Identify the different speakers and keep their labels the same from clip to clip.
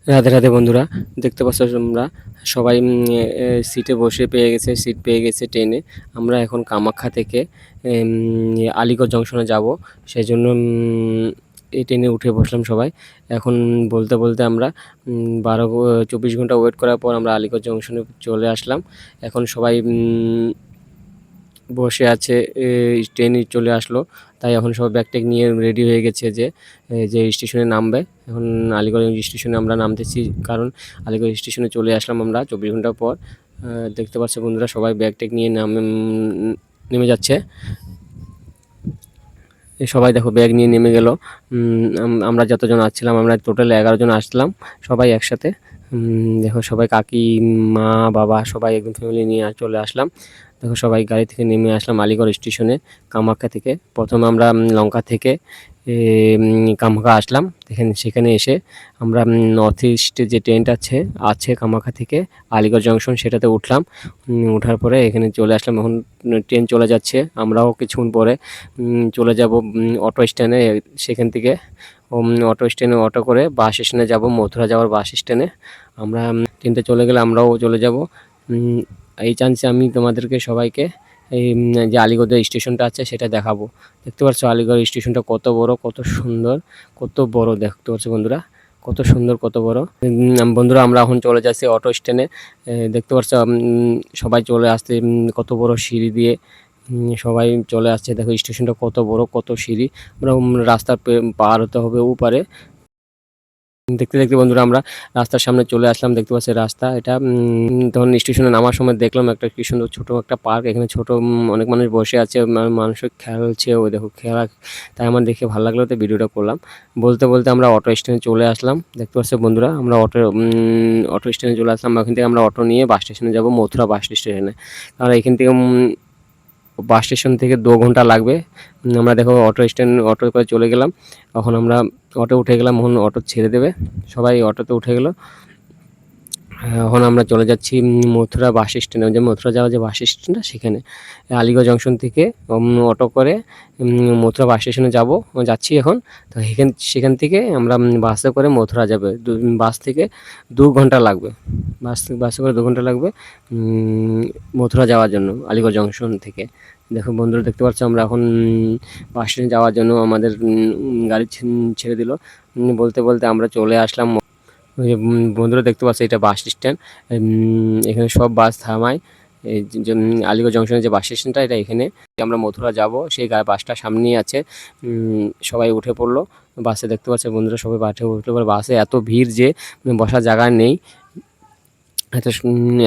Speaker 1: রাধে রাধে বন্ধুরা, দেখতে পাচ্ছ তোমরা সবাই সিটে বসে সিট পেয়ে গেছে ট্রেনে। আমরা এখন কামাখ্যা থেকে আলিগড় জংশনে যাব, সেই জন্য এই ট্রেনে উঠে বসলাম সবাই। এখন বলতে বলতে আমরা 24 ঘন্টা ওয়েট করার পর আমরা আলিগড় জংশনে চলে আসলাম। এখন সবাই বসে আছে, ট্রেন চলে আসলো, তাই এখন সব ব্যাগ ট্যাগ নিয়ে রেডি হয়ে গেছে যে স্টেশনে নামবে। এখন আলিগড় স্টেশনে আমরা নামতেছি, কারণ আলিগড় স্টেশনে চলে আসলাম আমরা 24 ঘন্টা পর। দেখতে পাচ্ছ বন্ধুরা, সবাই ব্যাগ ট্যাগ নিয়ে নেমে যাচ্ছে। সবাই দেখো ব্যাগ নিয়ে নেমে গেল। আমরা যতজন আসছিলাম, আমরা টোটাল 11 জন আসলাম সবাই একসাথে। দেখো সবাই কাকি, মা, বাবা সবাই একদম ফ্যামিলি নিয়ে চলে আসলাম। দেখো সবাই গাড়ি থেকে নেমে আসলাম আলিগড় স্টেশনে কামাখ্যা থেকে। প্রথমে আমরা লঙ্কা থেকে কামাখ্যা আসলাম। সেখানে এসে আমরা নর্থ ইস্টে যে ট্রেনটা আছে কামাখ্যা থেকে আলিগড় জংশন, সেটাতে উঠলাম। ওঠার পরে এখানে চলে আসলাম। এখন ট্রেন চলে যাচ্ছে, আমরাও কিছুক্ষণ পরে চলে যাব অটো স্ট্যান্ডে। সেখান থেকে অটো স্ট্যান্ডে অটো করে বাস স্ট্যান্ডে যাব, মথুরা যাওয়ার বাস স্ট্যান্ডে। আমরা ট্রেনটা চলে গেলে আমরাও চলে যাব। এই চান্সে আমি তোমাদেরকে সবাইকে এই যে আলিগড়ের স্টেশনটা আছে সেটা দেখাবো। দেখতে পাচ্ছ আলিগড় স্টেশনটা কত বড়, কত সুন্দর, কত বড় দেখতে পাচ্ছ বন্ধুরা, কত সুন্দর, কত বড়। বন্ধুরা আমরা এখন চলে যাচ্ছি অটো স্ট্যান্ডে। দেখতে পাচ্ছ সবাই চলে আসছে, কত বড় সিঁড়ি দিয়ে সবাই চলে আসছে। দেখো স্টেশনটা কত বড়, কত সিঁড়ি। আমরা রাস্তা পার হতে হবে ওপারে। দেখতে দেখতে বন্ধুরা আমরা রাস্তার সামনে চলে আসলাম। দেখতে পাচ্ছি রাস্তা এটা। তখন স্টেশনে নামার সময় দেখলাম একটা কি সুন্দর ছোট একটা পার্ক। এখানে ছোট অনেক মানুষ বসে আছে, মানুষ খেলছে, ওই দেখো খেলা। তাই আমার দেখে ভালো লাগলো, তো ভিডিওটা করলাম। বলতে বলতে আমরা অটো স্ট্যান্ডে চলে আসলাম। দেখতে পাচ্ছি বন্ধুরা, আমরা অটো স্ট্যান্ডে চলে আসলাম। এখান থেকে আমরা অটো নিয়ে বাস স্টেশনে যাব, মথুরা বাস স্টেশনে। কারণ এখান থেকে বাস স্টেশন থেকে 2 ঘন্টা লাগবে। আমরা দেখো অটো করে চলে গেলাম। এখন আমরা অটো উঠে গেলাম, এখন অটো ছেড়ে দেবে। সবাই অটোতে উঠে গেল। এখন আমরা চলে যাচ্ছি মথুরা বাস স্ট্যান্ডে, যে মথুরা যাওয়ার যে বাস স্ট্যান্ডটা সেখানে। আলিগড় জংশন থেকে অটো করে মথুরা বাস স্টেশনে যাচ্ছি এখন। তো সেখান থেকে আমরা বাসে করে মথুরা যাবে। বাস থেকে 2 ঘন্টা লাগবে, বাসে করে 2 ঘন্টা লাগবে মথুরা যাওয়ার জন্য আলিগড় জংশন থেকে। দেখো বন্ধুরা, দেখতে পাচ্ছ আমরা এখন বাস স্ট্যান্ডে যাওয়ার জন্য আমাদের গাড়ি ছেড়ে দিল। বলতে বলতে আমরা চলে আসলাম। ওই যে বন্ধুরা দেখতে পাচ্ছ, এটা বাস স্ট্যান্ড। এখানে সব বাস থামায়। এই যে আলিগড় জংশনের যে বাস স্টেশনটা, এটা এখানে। আমরা মথুরা যাব, সেই বাসটা সামনেই আছে। সবাই উঠে পড়লো বাসে। দেখতে পাচ্ছে বন্ধুরা, সবাই বাসে উঠতে পারে। বাসে এত ভিড় যে বসার জায়গা নেই,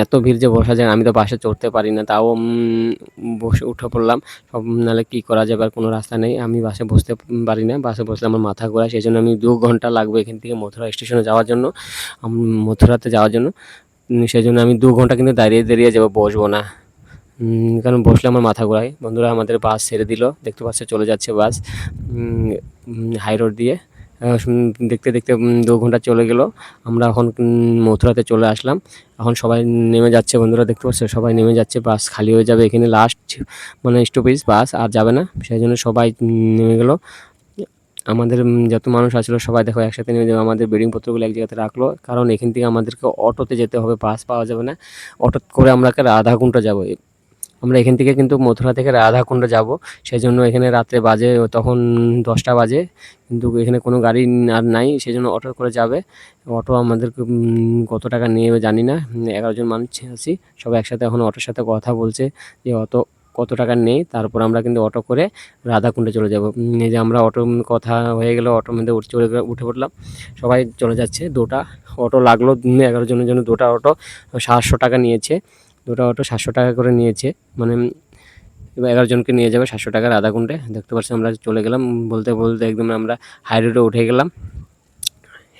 Speaker 1: এত ভিড় যে বসা যায়। আমি তো বাসে চড়তে পারি না, তাও বসে উঠে পড়লাম। সব নাহলে কী করা যাবে, আর কোনো রাস্তা নেই। আমি বাসে বসতে পারি না, বাসে বসলে আমার মাথা ঘোরায়। সেই জন্য আমি 2 ঘন্টা লাগবে এখান থেকে মথুরা স্টেশনে যাওয়ার জন্য, মথুরাতে যাওয়ার জন্য। সেই জন্য আমি 2 ঘন্টা কিন্তু দাঁড়িয়ে দাঁড়িয়ে যাবো, বসবো না। কারণ বসলে আমার মাথা ঘোরায়। বন্ধুরা আমাদের বাস ছেড়ে দিল, দেখতে পাচ্ছে চলে যাচ্ছে বাস হাই রোড দিয়ে। দেখতে দেখতে 2 ঘন্টা চলে গেল। আমরা এখন মথুরাতে চলে আসলাম। এখন সবাই নেমে যাচ্ছে বন্ধুরা, দেখতে পাচ্ছ সবাই নেমে যাচ্ছে। বাস খালি হয়ে যাবে, এখানে লাস্ট মানে স্টপেজ, বাস আর যাবে না। সেই জন্য সবাই নেমে গেল। আমাদের যত মানুষ আসলো সবাই দেখো একসাথে নেমে যাবে। আমাদের বেডিংপত্রগুলো এক জায়গাতে রাখলো, কারণ এখান থেকে আমাদেরকে অটোতে যেতে হবে, বাস পাওয়া যাবে না। অটো করে আমরা রাধাকুণ্ড যাবো। আমরা এখান থেকে কিন্তু মথুরা থেকে রাধাকুণ্ড যাব। সেই জন্য এখানে রাত্রে বাজে তখন 10টা বাজে, কিন্তু এখানে কোনো গাড়ি আর নাই। সেই জন্য অটো করে যাবে। অটো আমাদেরকে কত টাকা নিয়ে জানি না। 11 জন মানুষ আছি সবাই একসাথে। এখন অটোর সাথে কথা বলছে যে কত টাকা নেই। তারপর আমরা কিন্তু অটো করে রাধাকুণ্ডে চলে যাব। এই যে আমরা অটো কথা হয়ে গেল, অটোর মধ্যে উঠে পড়লাম। সবাই চলে যাচ্ছে। 2টা অটো লাগলো, 11 জনের জন্য 2টা অটো 700 টাকা নিয়েছে। 2টা অটো 700 টাকা করে নিয়েছে, মানে 11 জনকে নিয়ে যাবে 700 টাকার রাধাকুণ্ডে। দেখতে পাচ্ছি আমরা চলে গেলাম। বলতে বলতে একদম আমরা হাই রোডে উঠে গেলাম।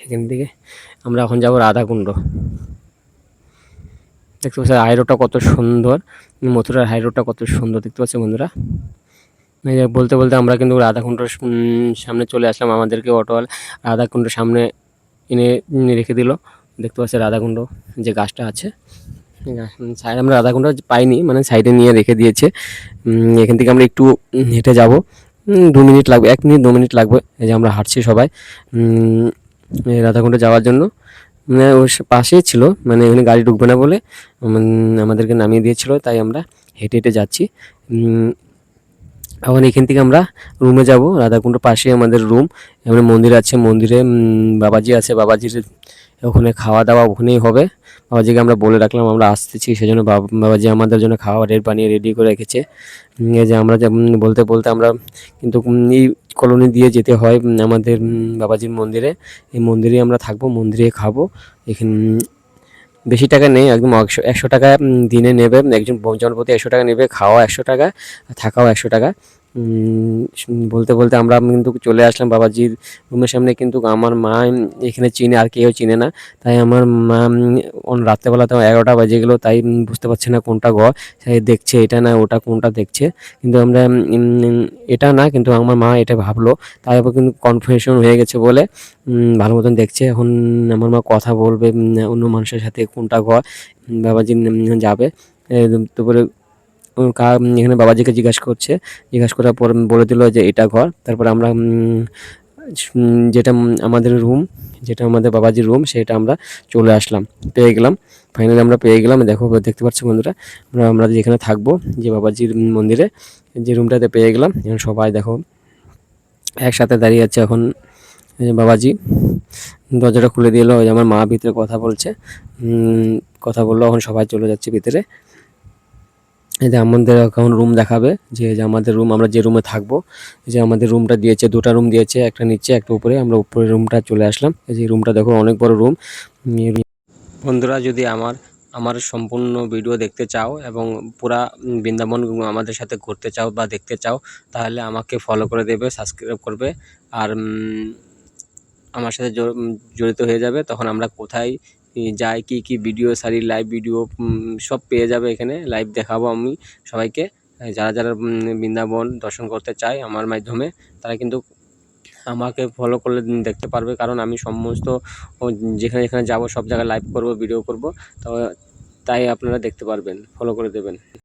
Speaker 1: এখান থেকে আমরা এখন যাব রাধাকুণ্ড। দেখতে পাচ্ছি হাই রোডটা কত সুন্দর, মথুরার হাই রোডটা কত সুন্দর দেখতে পাচ্ছি বন্ধুরা। বলতে বলতে আমরা কিন্তু রাধাকুণ্ডর সামনে চলে আসলাম। আমাদেরকে অটোওয়ালা রাধাকুণ্ডের সামনে এনে রেখে দিল। দেখতে পাচ্ছি রাধাকুণ্ড যে গাছটা আছে, সাইড আমরা রাধাকুণ্ড পাইনি, মানে সাইডে নিয়ে রেখে দিয়েছে। এখান থেকে আমরা একটু হেঁটে যাব, 2 মিনিট লাগবে, 1 মিনিট 2 মিনিট লাগবে। এই যে আমরা হাঁটছি সবাই রাধাকুণ্ডে যাওয়ার জন্য। মানে ওর পাশেই ছিল, মানে ওখানে গাড়ি ঢুকবে না বলে আমাদেরকে নামিয়ে দিয়েছিল, তাই আমরা হেঁটে হেঁটে যাচ্ছি। এখন এখান থেকে আমরা রুমে যাব। রাধাকুণ্ডের পাশেই আমাদের রুম। এখানে মন্দির আছে, মন্দিরে বাবাজি আছে, বাবাজির ওখানে খাওয়া দাওয়া ওখানেই হবে। বাবাজিকে আমরা বলে রাখলাম আমরা আসতেছি, সেজন্য বাবাজি আমাদের জন্য খাবার বানিয়ে রেডি করে রেখেছে। এই যে আমরা যেমন বলতে বলতে আমরা কিন্তু এই কলোনি দিয়ে যেতে হয় আমাদের বাবাজির মন্দিরে। এই মন্দিরেই আমরা থাকবো, মন্দিরে খাবো। এখানে বেশি টাকা নেই, একদম ১০০ টাকা দিনে নেবে, একজন জনপ্রতি ১০০ টাকা নেবে, খাওয়া ১০০ টাকা, থাকাও ১০০ টাকা। বলতে বলতে আমরা কিন্তু চলে আসলাম বাবাজির রুমের সামনে। কিন্তু আমার মা এখানে চিনে, আর কেউ চিনে না। তাই আমার মা রাত্রেবেলা তো ১১টা বেজে গেলো, তাই বুঝতে পারছে না কোনটা ঘর। সে দেখছে এটা না ওটা কোনটা দেখছে, কিন্তু আমরা এটা না, কিন্তু আমার মা এটা ভাবলো। তারপর কিন্তু কনফিউশন হয়ে গেছে বলে ভালো মতন দেখছে। এখন আমার মা কথা বলবে অন্য মানুষের সাথে কোনটা ঘর বাবাজি যাবে। তারপরে এখানে বাবাজিকে জিজ্ঞাসা করার পর বলে দিল যে এটা ঘর। তারপর আমরা যেটা আমাদের রুম, যেটা আমাদের বাবাজির রুম, সেটা আমরা চলে আসলাম, পেয়ে গেলাম। ফাইনালি আমরা পেয়ে গেলাম। দেখতে পাচ্ছি বন্ধুরা, আমরা যেখানে থাকবো, যে বাবাজির মন্দিরে, যে রুমটাতে পেয়ে গেলাম। এখন সবাই দেখো একসাথে দাঁড়িয়ে আছে। এখন বাবাজি দরজাটা খুলে দিল, ওই আমার মা ভিতরে কথা বলছে, কথা বললো। এখন সবাই চলে যাচ্ছে ভিতরে। এই যে আমাদের এখন রুম দেখাবে, যে আমাদের রুম, আমরা যে রুমে থাকবো। যে আমাদের রুমটা দিয়েছে, 2টা রুম দিয়েছে, একটা নিচে একটা উপরে। আমরা উপরের রুমটা চলে আসলাম। এই যে রুমটা দেখো অনেক বড় রুম। বন্ধুরা, যদি আমার সম্পূর্ণ ভিডিও দেখতে চাও এবং পুরা বৃন্দাবন আমাদের সাথে ঘুরতে চাও বা দেখতে চাও, তাহলে আমাকে ফলো করে দেবে, সাবস্ক্রাইব করবে, আর আমার সাথে জড়িত হয়ে যাবে। তখন আমরা কোথায় যাই, কি ভিডিও সারি, লাইভ ভিডিও সব পেয়ে যাবে। এখানে লাইভ দেখাবো আমি সবাইকে। যারা বৃন্দাবন দর্শন করতে চায় আমার মাধ্যমে, তারা কিন্তু আমাকে ফলো করলে দেখতে পারবে। কারণ আমি সমস্ত যেখানে যেখানে যাব সব জায়গায় লাইভ করব, ভিডিও করব। তো তাই আপনারা দেখতে পারবেন, ফলো করে দেবেন।